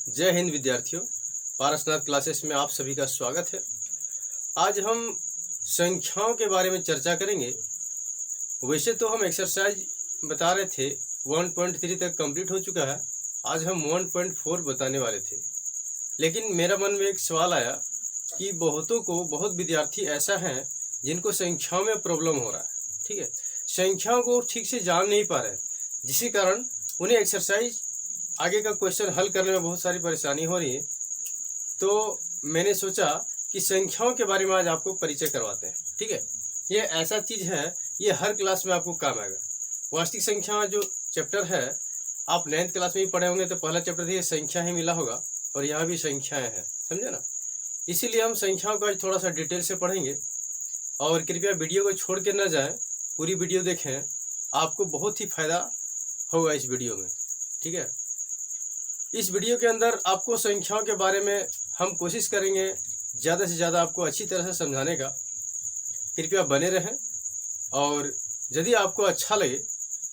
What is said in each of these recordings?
जय हिंद विद्यार्थियों, पारसनाथ क्लासेस में आप सभी का स्वागत है। आज हम संख्याओं के बारे में चर्चा करेंगे। वैसे तो हम एक्सरसाइज बता रहे थे 1.3 तक कंप्लीट हो चुका है। आज हम 1.4 बताने वाले थे, लेकिन मेरा मन में एक सवाल आया कि बहुत विद्यार्थी ऐसा हैं जिनको संख्याओं में प्रॉब्लम हो रहा है। ठीक है, संख्याओं को ठीक से जान नहीं पा रहे, जिसके कारण उन्हें एक्सरसाइज आगे का क्वेश्चन हल करने में बहुत सारी परेशानी हो रही है। तो मैंने सोचा कि संख्याओं के बारे में आज आपको परिचय करवाते हैं। ठीक है, ये ऐसा चीज़ है, ये हर क्लास में आपको काम आएगा। वास्तविक संख्या जो चैप्टर है, आप 9th क्लास में ही पढ़े होंगे, तो पहला चैप्टर ये संख्या ही मिला होगा और यहाँ भी संख्याएं हैं, समझे ना। इसीलिए हम संख्याओं को आज थोड़ा सा डिटेल से पढ़ेंगे और कृपया वीडियो को छोड़ के न जाएं, पूरी वीडियो देखें, आपको बहुत ही फायदा होगा इस वीडियो में। ठीक है, इस वीडियो के अंदर आपको संख्याओं के बारे में हम कोशिश करेंगे ज़्यादा से ज़्यादा आपको अच्छी तरह से समझाने का। कृपया बने रहें और यदि आपको अच्छा लगे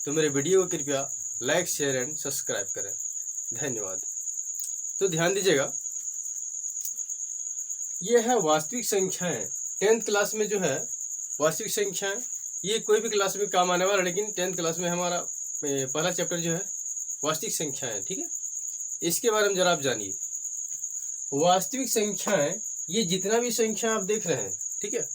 तो मेरे वीडियो को कृपया लाइक, शेयर एंड सब्सक्राइब करें। धन्यवाद। तो ध्यान दीजिएगा, ये है वास्तविक संख्याएं। 10th क्लास में जो है वास्तविक संख्याएं, ये कोई भी क्लास में काम आने वाला, लेकिन 10th क्लास में हमारा पहला चैप्टर जो है वास्तविक संख्याएं। ठीक है, इसके बारे में जरा आप जानिए। वास्तविक संख्याएं, ये जितना भी संख्या आप देख रहे हैं, ठीक है,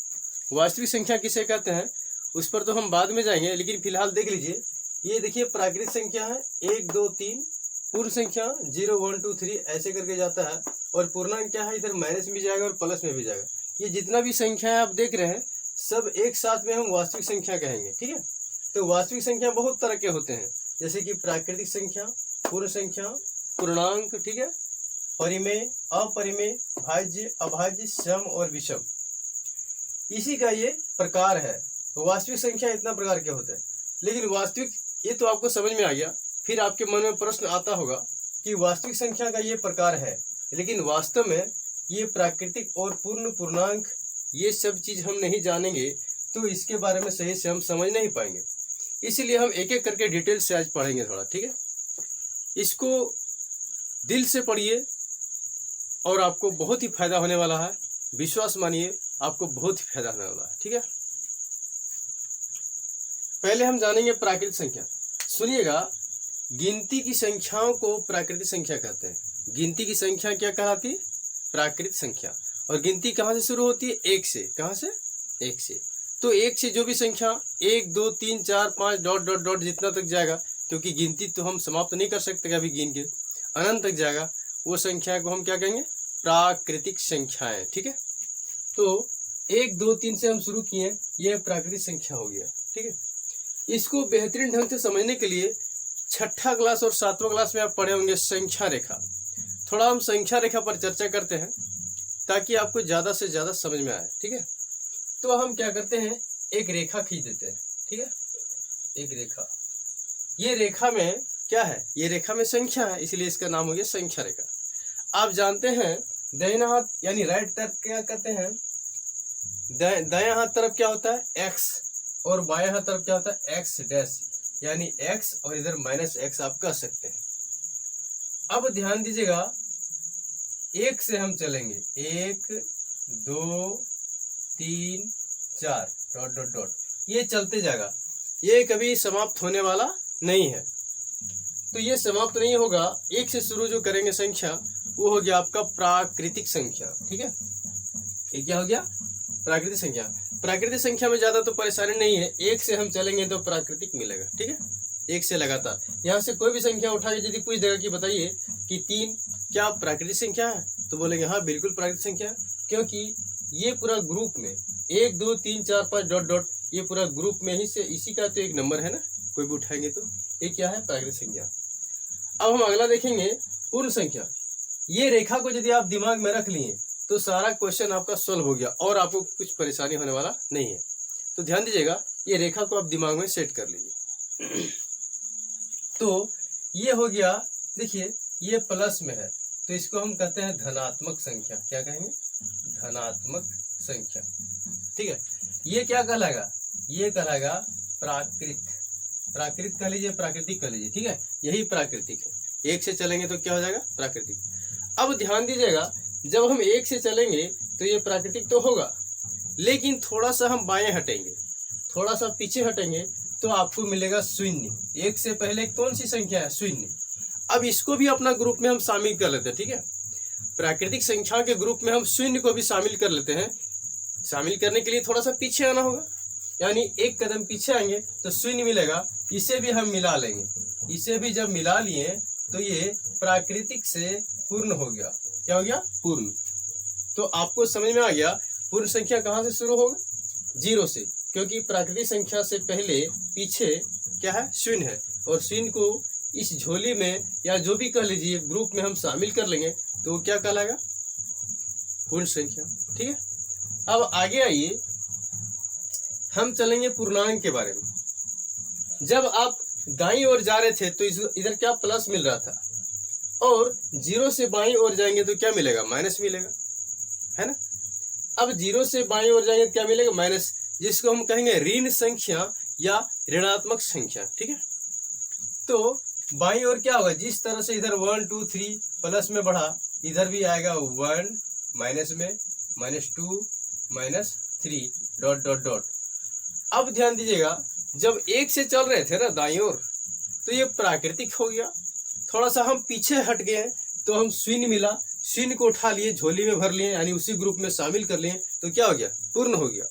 वास्तविक संख्या किसे कहते हैं उस पर तो हम बाद में जाएंगे, लेकिन फिलहाल देख लीजिए। ये देखिए प्राकृतिक संख्या है 1 2 3, पूर्ण संख्या 0 1 2 3 ऐसे करके जाता है, और पूर्णांक क्या है, इधर माइनस में भी जाएगा और प्लस में भी जाएगा। ये जितना भी संख्या आप देख रहे हैं सब एक साथ में हम वास्तविक संख्या कहेंगे। ठीक है, तो वास्तविक संख्या बहुत तरह के होते हैं, जैसे कि प्राकृतिक संख्या, पूर्ण संख्या, पूर्णांक, ठीक है, परिमेय, अपरिमेय, भाज्य, अभाज्य, सम और विषम। इसी का ये प्रकार है। वास्तविक संख्या इतना प्रकार के होते हैं। लेकिन वास्तविक, ये तो आपको समझ में आ गया। फिर आपके मन में प्रश्न आता होगा कि वास्तविक संख्या का ये प्रकार है, लेकिन वास्तव में ये प्राकृतिक और पूर्ण, पूर्णांक, ये सब चीज हम नहीं जानेंगे तो इसके बारे में सही से हम समझ नहीं पाएंगे। इसीलिए हम एक एक करके डिटेल से आज पढ़ेंगे थोड़ा। ठीक है, इसको दिल से पढ़िए और आपको बहुत ही फायदा होने वाला है। विश्वास मानिए, आपको बहुत ही फायदा होने वाला है। ठीक है, पहले हम जानेंगे प्राकृतिक संख्या। सुनिएगा, गिनती की संख्याओं को प्राकृतिक संख्या कहते हैं। गिनती की संख्या क्या कहलाती है? प्राकृतिक संख्या। और गिनती कहाँ से शुरू होती है? 1 से। कहाँ से? 1 से। तो 1 से जो भी संख्या 1 2 3 4 5 डॉट डॉट डॉट जितना तक जाएगा, क्योंकि गिनती तो हम समाप्त नहीं कर सकते कभी गिन के, अनंत तक जाएगा, वो संख्या को हम क्या कहेंगे? प्राकृतिक संख्याएं। ठीक है, तो 1 2 3 से हम शुरू किए, ये प्राकृतिक संख्या हो गया। ठीक है, इसको बेहतरीन ढंग से समझने के लिए 6ठा क्लास और 7वां क्लास में आप पढ़े होंगे संख्या रेखा। थोड़ा हम संख्या रेखा पर चर्चा करते हैं ताकि आपको ज्यादा से ज्यादा समझ में आए। ठीक है, तो हम क्या करते हैं, एक रेखा खींच देते हैं। ठीक है, एक रेखा, ये रेखा में क्या है? ये रेखा में संख्या है, इसलिए इसका नाम हो गया संख्या रेखा। आप जानते हैं दाहिना हाथ यानी राइट तरफ क्या कहते हैं? दायां हाथ तरफ क्या होता है? एक्स, और बायां हाथ तरफ क्या होता है? एक्स डैश, यानी एक्स और इधर माइनस एक्स आप कह सकते हैं। अब ध्यान दीजिएगा, 1 से हम चलेंगे, 1 2 3 4 डॉट डॉट डॉट, ये चलते जाएगा, ये कभी समाप्त होने वाला नहीं है। तो ये समाप्त नहीं होगा। 1 से शुरू जो करेंगे संख्या, वो हो गया आपका प्राकृतिक संख्या। ठीक है, ये क्या हो गया? प्राकृतिक संख्या। प्राकृतिक संख्या में ज्यादा तो परेशानी नहीं है, 1 से हम चलेंगे तो प्राकृतिक मिलेगा। ठीक है, 1 से लगातार यहाँ से कोई भी संख्या उठा के यदि पूछ देगा कि बताइए कि 3 क्या प्राकृतिक संख्या है, तो बोलेंगे हाँ बिल्कुल प्राकृतिक संख्या है, क्योंकि ये पूरा ग्रुप में 1 2 3 4 5 डॉट डॉट, ये पूरा ग्रुप में ही से इसी का तो एक नंबर है ना, कोई भी उठाएंगे तो ये क्या है? प्राकृतिक संख्या। अब हम अगला देखेंगे पूर्ण संख्या। ये रेखा को यदि आप दिमाग में रख लिए तो सारा क्वेश्चन आपका सॉल्व हो गया और आपको कुछ परेशानी होने वाला नहीं है। तो ध्यान दीजिएगा, ये रेखा को आप दिमाग में सेट कर लीजिए। तो ये हो गया, देखिए ये प्लस में है, तो इसको हम कहते हैं धनात्मक संख्या। क्या कहेंगे? धनात्मक संख्या। ठीक है, ये क्या कहलाएगा? ये कहलाएगा प्राकृत। प्राकृत कह लीजिए, प्राकृतिक कह लीजिए। ठीक है, यही प्राकृतिक है। 1 से चलेंगे तो क्या हो जाएगा? प्राकृतिक। अब ध्यान दीजिएगा, जब हम 1 से चलेंगे तो ये प्राकृतिक तो होगा, लेकिन थोड़ा सा हम बाएं हटेंगे, थोड़ा सा पीछे हटेंगे तो आपको मिलेगा शून्य। 1 से पहले कौन सी संख्या है? शून्य। अब इसको भी अपना ग्रुप में हम शामिल कर लेते हैं, ठीक है। प्राकृतिक संख्या के ग्रुप में हम शून्य को भी शामिल कर लेते हैं। शामिल करने के लिए थोड़ा सा पीछे आना होगा, यानी 1 कदम पीछे आएंगे तो शून्य मिलेगा, इसे भी हम मिला लेंगे। इसे भी जब मिला लिए तो ये प्राकृतिक से पूर्ण हो गया। क्या हो गया? पूर्ण। तो आपको समझ में आ गया पूर्ण संख्या कहाँ से शुरू होगा? 0 से, क्योंकि प्राकृतिक संख्या से पहले पीछे क्या है? शून्य है, और शून्य को इस झोली में या जो भी कह लीजिए ग्रुप में हम शामिल कर लेंगे तो वो क्या कहलाएगा? पूर्ण संख्या। ठीक है, अब आगे आइए, हम चलेंगे पूर्णांक के बारे में। जब आप दाईं ओर जा रहे थे तो इधर क्या प्लस मिल रहा था, और 0 से बाईं ओर जाएंगे तो क्या मिलेगा? माइनस मिलेगा, है ना। अब 0 से बाईं ओर जाएंगे तो क्या मिलेगा? माइनस, जिसको हम कहेंगे ऋण संख्या या ऋणात्मक संख्या। ठीक है, तो बाईं ओर क्या होगा? जिस तरह से इधर 1 2 3 प्लस में बढ़ा, इधर भी आएगा 1 माइनस में, -2 -3 डॉट डॉट डॉट। अब ध्यान दीजिएगा, जब 1 से चल रहे थे ना दाईं ओर, तो ये प्राकृतिक हो गया। थोड़ा सा हम पीछे हट गए तो हम शून्य मिला, शून्य को उठा लिए, झोली में भर लिए, यानी उसी ग्रुप में शामिल कर लिए, तो क्या हो गया? पूर्ण हो गया।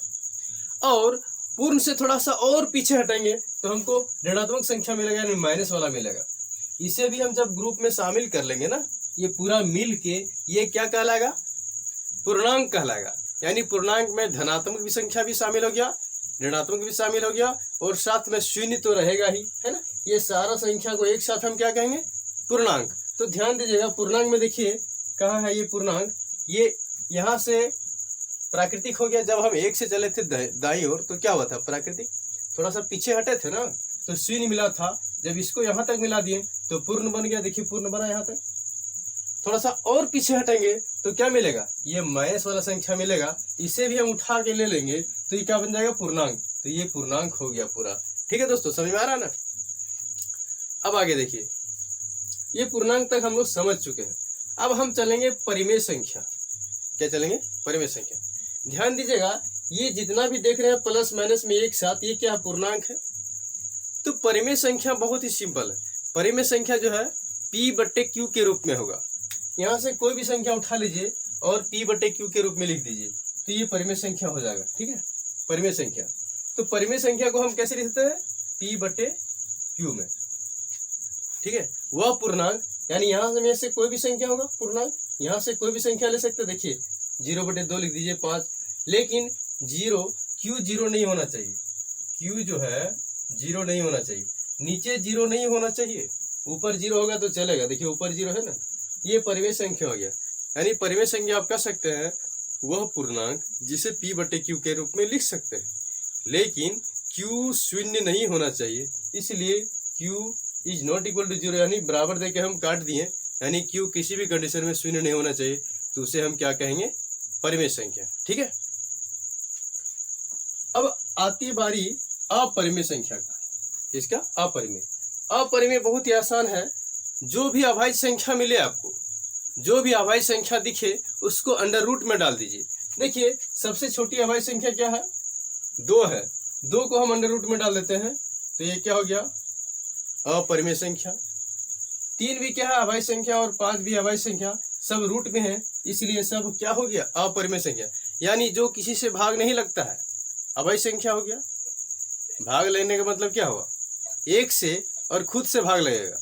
और पूर्ण से थोड़ा सा और पीछे हटेंगे तो हमको ऋणात्मक संख्या मिलेगा, यानी माइनस वाला मिलेगा। इसे भी हम जब ग्रुप में शामिल कर लेंगे ना, ये पूरा मिल के ये क्या कहलाएगा? पूर्णांक कहलाएगा। यानी पूर्णांक में धनात्मक भी संख्या भी शामिल हो गया, ऋणात्मक भी शामिल हो गया, और साथ में शून्य तो रहेगा ही, है ना। ये सारा संख्या को एक साथ हम क्या कहेंगे? पूर्णांक। तो ध्यान दीजिएगा, पूर्णांक में देखिए कहाँ है ये पूर्णांक? ये यहाँ से प्राकृतिक हो गया। जब हम 1 से चले थे दाईं ओर तो क्या हुआ था? प्राकृतिक। थोड़ा सा पीछे हटे थे ना तो शून्य मिला था, जब इसको यहाँ तक मिला दिए तो पूर्ण बन गया। देखिए पूर्ण बना यहाँ तक। थोड़ा सा और पीछे हटेंगे तो क्या मिलेगा? ये माइनस वाला संख्या मिलेगा। इसे भी हम उठा के ले लेंगे तो ये क्या बन जाएगा? पूर्णांक। तो ये पूर्णांक हो गया पूरा। ठीक है दोस्तों, समझ में आ रहा है ना। अब आगे देखिए, ये पूर्णांक तक हम लोग समझ चुके हैं। अब हम चलेंगे परिमेय संख्या। क्या चलेंगे? परिमेय संख्या। ध्यान दीजिएगा, ये जितना भी देख रहे हैं प्लस माइनस में एक साथ, ये क्या पूर्णांक है? तो परिमेय संख्या बहुत ही सिंपल है। परिमेय संख्या जो है P/Q के रूप में होगा। यहाँ से कोई भी संख्या उठा लीजिए और P/Q के रूप में लिख दीजिए, तो ये परिमेय संख्या हो जाएगा। ठीक है, परिमेय संख्या। तो परिमेय संख्या को हम कैसे लिखते हैं? P/Q में। ठीक है, वह पूर्णांक, यानी यहाँ से कोई भी संख्या होगा पूर्णांक, यहाँ से कोई भी संख्या ले सकते। देखिए 0/2 लिख दीजिए 5, लेकिन Q 0 नहीं होना चाहिए। Q जो है 0 नहीं होना चाहिए, नीचे 0 नहीं होना चाहिए, ऊपर 0 होगा तो चलेगा। देखिए ऊपर 0 है ना, ये परिमेय संख्या हो गया। यानी परिमेय संख्या आप कह सकते हैं वह पूर्णांक जिसे P/Q के रूप में लिख सकते हैं, लेकिन Q शून्य नहीं होना चाहिए, इसलिए Q is not equal to 0, यानी बराबर देके हम काट दिए। यानी Q किसी भी कंडीशन में शून्य नहीं होना चाहिए, तो उसे हम क्या कहेंगे? परिमेय संख्या। ठीक है, अब आती बारी अपरिमेय संख्या का। इसका अपरिमेय। अपरिमेय बहुत ही आसान है। जो भी अभाज्य संख्या मिले आपको, जो भी अभाज्य संख्या दिखे, उसको अंडर रूट में डाल दीजिए। देखिए सबसे छोटी अभाज्य संख्या क्या है? 2 है। 2 को हम अंडर रूट में डाल देते हैं तो ये क्या हो गया? अपरिमेय संख्या। 3 भी क्या है? अभाज्य संख्या, और 5 भी अभाज्य संख्या, सब रूट में है, इसलिए सब क्या हो गया? अपरिमेय संख्या। यानी जो किसी से भाग नहीं लगता है, अभाज्य संख्या हो गया। भाग लेने का मतलब क्या हुआ? 1 से और खुद से भाग लगेगा।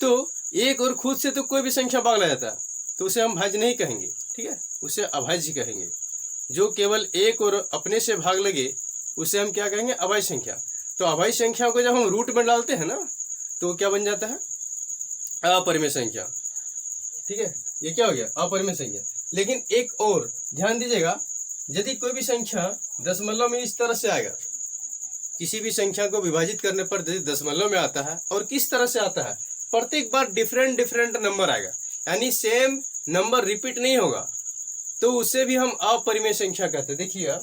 तो 1 और खुद से तो कोई भी संख्या भाग ले जाता है, तो उसे हम भाज्य नहीं कहेंगे। ठीक है, उसे अभाज्य कहेंगे। जो केवल 1 और अपने से भाग लगे उसे हम क्या कहेंगे? अभाज्य संख्या। तो अभाज्य संख्या को जब हम रूट में डालते हैं ना, तो क्या बन जाता है? अपरिमेय संख्या। ठीक है, ये क्या हो गया? अपरिमेय संख्या। लेकिन एक और ध्यान दीजिएगा, यदि कोई भी संख्या दशमलव में इस तरह से आएगा, किसी भी संख्या को विभाजित करने पर यदि दशमलव में आता है, और किस तरह से आता है? प्रत्येक बार डिफरेंट नंबर आएगा, यानी सेम नंबर रिपीट नहीं होगा, तो उसे भी हम अपरिमेय संख्या कहते हैं। देखिए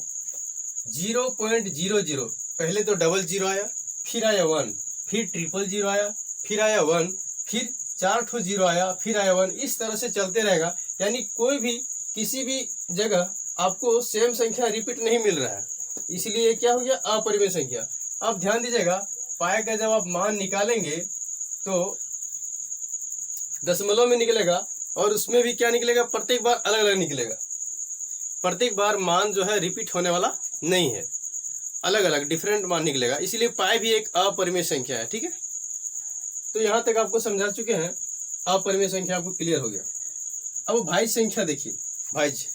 0.00, पहले तो 00 आया, फिर आया 1, फिर 000 आया, फिर आया 1, फिर 4 ठो 0 आया, फिर आया 1, इस तरह से चलते रहेगा। यानी कोई भी किसी भी जगह आपको सेम संख्या रिपीट नहीं मिल रहा है, इसलिए क्या हो गया, अपरिमेय संख्या। अब ध्यान दीजिएगा, पाई का जब आप मान निकालेंगे तो दशमलव में निकलेगा, और उसमें भी क्या निकलेगा, प्रत्येक बार अलग अलग निकलेगा। प्रत्येक बार मान जो है रिपीट होने वाला नहीं है, अलग अलग डिफरेंट मान निकलेगा, इसलिए पाई भी एक अपरिमेय संख्या है। ठीक है, तो यहां तक आपको समझा चुके हैं, अपरिमेय संख्या आपको क्लियर हो गया। अब भाज्य संख्या देखिए, भाज्य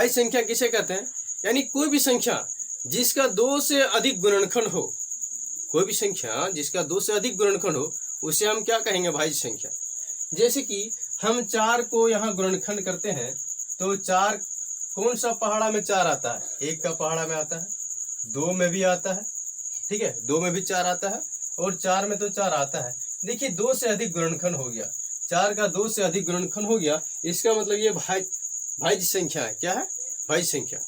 संख्या किसे कहते हैं, यानी कोई भी संख्या जिसका 2 से अधिक गुणनखंड हो, कोई भी संख्या जिसका 2 से अधिक गुणनखंड हो, उसे हम क्या कहेंगे, भाज्य संख्या। जैसे कि हम 4 को यहाँ गुणनखंड करते हैं, तो 4 कौन सा पहाड़ा में 4 आता है, 1 का पहाड़ा में आता है, 2 में भी आता है, ठीक है, 2 में भी 4 आता है, और 4 में तो 4 आता है। देखिए 2 से अधिक गुणनखंड हो गया, 4 का 2 से अधिक गुणनखंड हो गया, इसका मतलब ये भाज्य संख्या है। क्या है, भाज्य संख्या।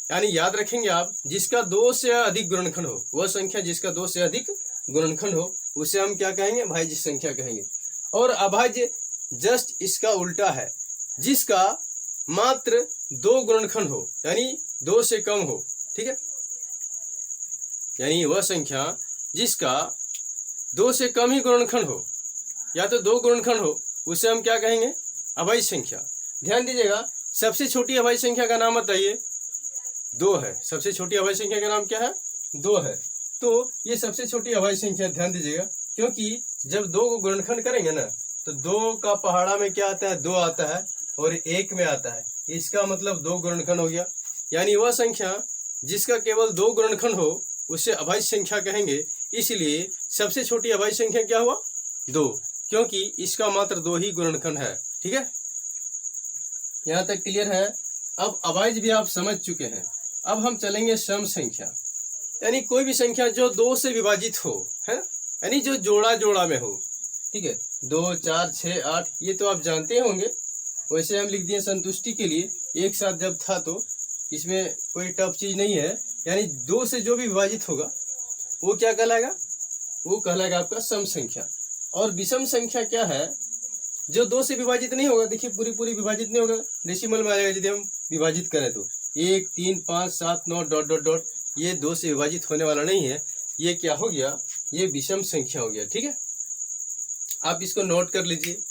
यानी याद रखेंगे आप, जिसका 2 से अधिक गुणनखंड हो, वह संख्या जिसका 2 से अधिक गुणनखंड हो, उसे हम क्या कहेंगे, भाज्य संख्या कहेंगे। और अभाज्य जस्ट इसका उल्टा है, जिसका मात्र 2 गुणनखंड हो, यानी 2 से कम हो। ठीक है, यानी वह संख्या जिसका 2 से कम ही गुणनखंड हो, या तो 2 गुणनखंड हो, उसे हम क्या कहेंगे, अभाज्य संख्या। ध्यान दीजिएगा, सबसे छोटी अभाज्य संख्या का नाम बताइए, 2 है। सबसे छोटी अभाज्य संख्या का नाम क्या है, 2 है। तो ये सबसे छोटी अभाज्य संख्या, ध्यान दीजिएगा, क्योंकि जब 2 को गुणनखंड करेंगे ना, तो 2 का पहाड़ा में क्या आता है, 2 आता है, और 1 में आता है, इसका मतलब 2 गुणनखंड हो गया। यानी वह संख्या जिसका केवल 2 गुणनखंड हो, उसे अभाज्य संख्या कहेंगे। इसलिए सबसे छोटी अभाज्य संख्या क्या हुआ, 2, क्योंकि इसका मात्र 2 ही गुणनखंड है। ठीक है, यहाँ तक क्लियर है। अब अभाज्य भी आप समझ चुके हैं। अब हम चलेंगे सम संख्या, यानी कोई भी संख्या जो 2 से विभाजित हो, है ना, यानी जो जोड़ा जोड़ा में हो। ठीक है, 2, 4, 6, 8, ये तो आप जानते होंगे। वैसे हम लिख दिए संतुष्टि के लिए, एक साथ जब था तो इसमें कोई टफ चीज नहीं है। यानी 2 से जो भी विभाजित होगा वो क्या कहलाएगा, वो कहलाएगा आपका सम संख्या। और विषम संख्या क्या है, जो 2 से विभाजित नहीं होगा। देखिए पूरी विभाजित नहीं होगा, डेसिमल में आ जाएगा यदि हम विभाजित करें तो 1, 3, 5, 7, 9 डॉट डॉट डॉट, ये 2 से विभाजित होने वाला नहीं है। ये क्या हो गया, ये विषम संख्या हो गया। ठीक है, आप इसको नोट कर लीजिए।